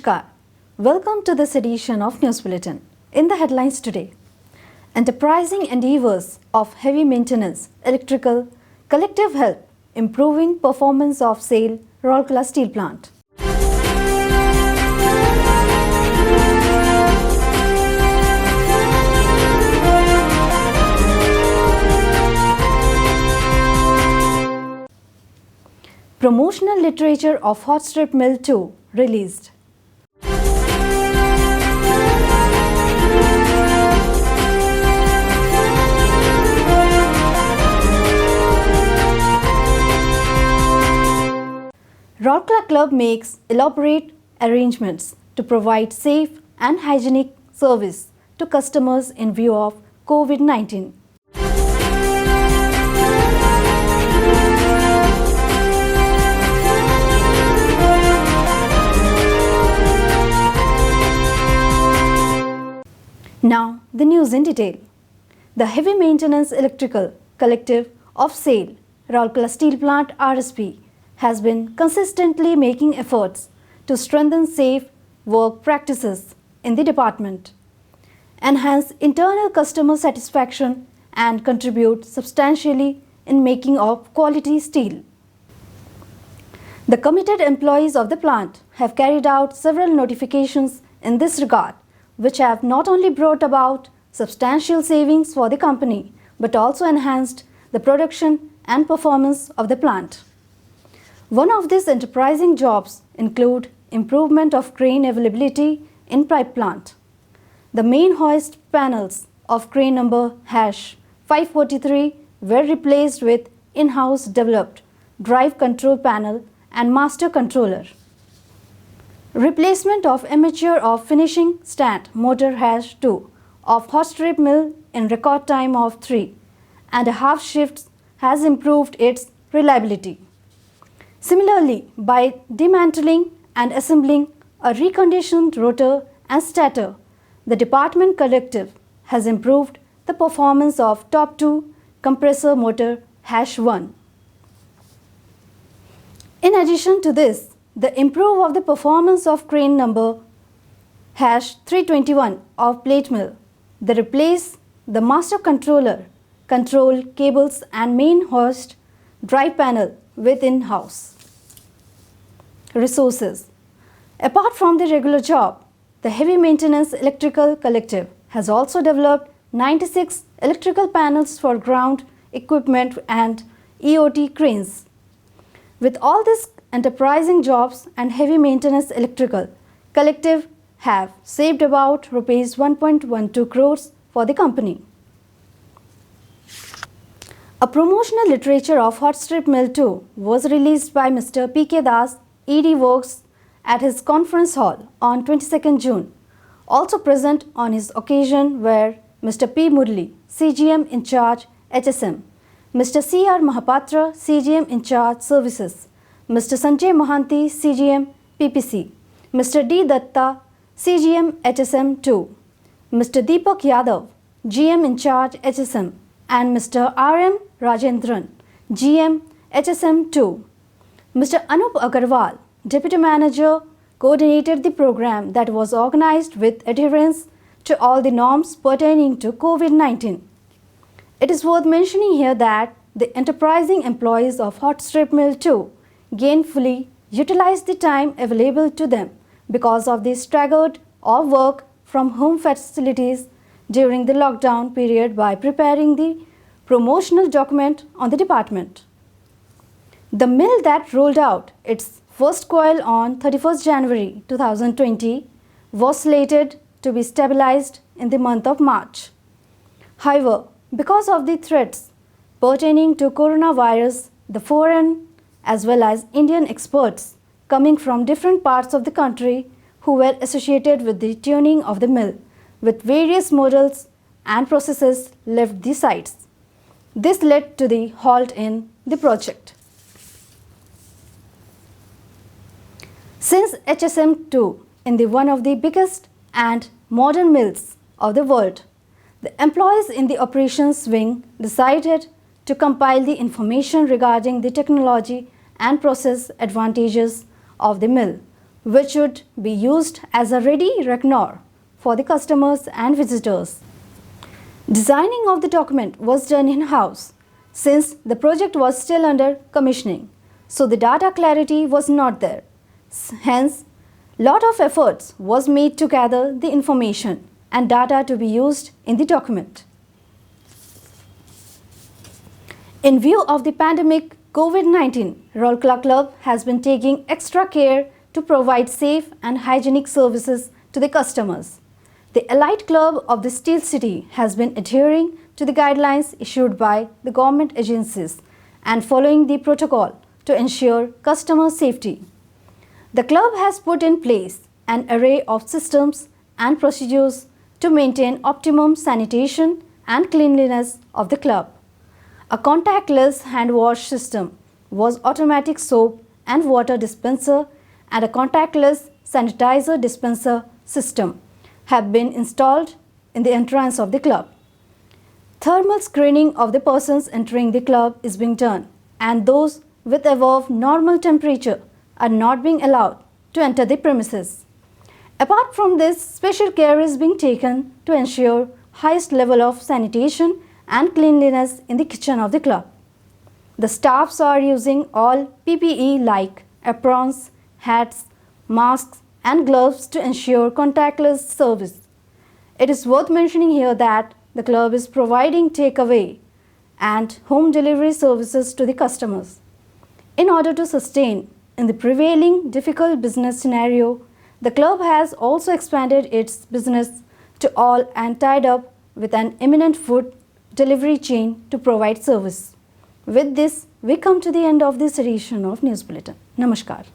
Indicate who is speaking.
Speaker 1: Namaskar. Welcome to this edition of News Bulletin. In the headlines today, enterprising endeavors of heavy maintenance, electrical, collective help, improving performance of SAIL Rourkela steel plant. Promotional literature of Hot Strip Mill 2 released. Rourkela Club makes elaborate arrangements to provide safe and hygienic service to customers in view of COVID-19. Now, the news in detail. The Heavy Maintenance Electrical Collective of SAIL Rourkela Steel Plant RSP has been consistently making efforts to strengthen safe work practices in the department, enhance internal customer satisfaction, and contribute substantially in making of quality steel. The committed employees of the plant have carried out several notifications in this regard, which have not only brought about substantial savings for the company, but also enhanced the production and performance of the plant. One of these enterprising jobs include improvement of crane availability in pipe plant. The main hoist panels of crane number #543 were replaced with in-house developed drive control panel and master controller. Replacement of armature of finishing stand motor #2 of hot strip mill in record time of 3.5 shifts has improved its reliability. Similarly, by dismantling and assembling a reconditioned rotor and stator, the department collective has improved the performance of top 2 compressor motor #1. In addition to this, the improve of the performance of crane number #321 of plate mill, the replace the master controller, control cables and main hoist drive panel with in-house resources. Apart from the regular job, the Heavy Maintenance Electrical Collective has also developed 96 electrical panels for ground equipment and EOT cranes. With all these enterprising jobs and Heavy Maintenance Electrical Collective have saved about rupees 1.12 crores for the company. A promotional literature of Hot Strip Mill 2 was released by Mr. P.K. Das, ED Works, at his conference hall on 22nd June. Also present on his occasion were Mr. P. Murli, CGM in charge HSM, Mr. C.R. Mahapatra, CGM in charge Services, Mr. Sanjay Mohanty, CGM PPC, Mr. D. Datta, CGM HSM 2, Mr. Deepak Yadav, GM in charge HSM, and Mr. R.M. Rajendran, GM HSM 2. Mr. Anup Agarwal, Deputy Manager, coordinated the program that was organized with adherence to all the norms pertaining to COVID-19. It is worth mentioning here that the enterprising employees of Hot Strip Mill 2 gainfully utilized the time available to them because of the staggered or work from home facilities during the lockdown period by preparing the promotional document on the department. The mill that rolled out its first coil on 31st January 2020 was slated to be stabilized in the month of March. However, because of the threats pertaining to coronavirus, the foreign as well as Indian experts coming from different parts of the country who were associated with the tuning of the mill with various models and processes left the sites. This led to the halt in the project. Since HSM2 in the one of the biggest and modern mills of the world, the employees in the operations wing decided to compile the information regarding the technology and process advantages of the mill which should be used as a ready reckoner for the customers and visitors. Designing of the document was done in-house since the project was still under commissioning, so the data clarity was not there. Hence, lot of efforts was made to gather the information and data to be used in the document. In view of the pandemic COVID-19, Rourkela Club has been taking extra care to provide safe and hygienic services to the customers. The Elite Club of the Steel City has been adhering to the guidelines issued by the government agencies and following the protocol to ensure customer safety. The club has put in place an array of systems and procedures to maintain optimum sanitation and cleanliness of the club. A contactless hand wash system was automatic soap and water dispenser and a contactless sanitizer dispenser system have been installed in the entrance of the club. Thermal screening of the persons entering the club is being done, and those with above normal temperature are not being allowed to enter the premises. Apart from this, special care is being taken to ensure highest level of sanitation and cleanliness in the kitchen of the club. The staffs are using all PPE like aprons, hats, masks and gloves to ensure contactless service. It is worth mentioning here that the club is providing takeaway and home delivery services to the customers. In order to sustain in the prevailing difficult business scenario, the club has also expanded its business to all and tied up with an eminent food delivery chain to provide service. With this, we come to the end of this edition of News Bulletin. Namaskar.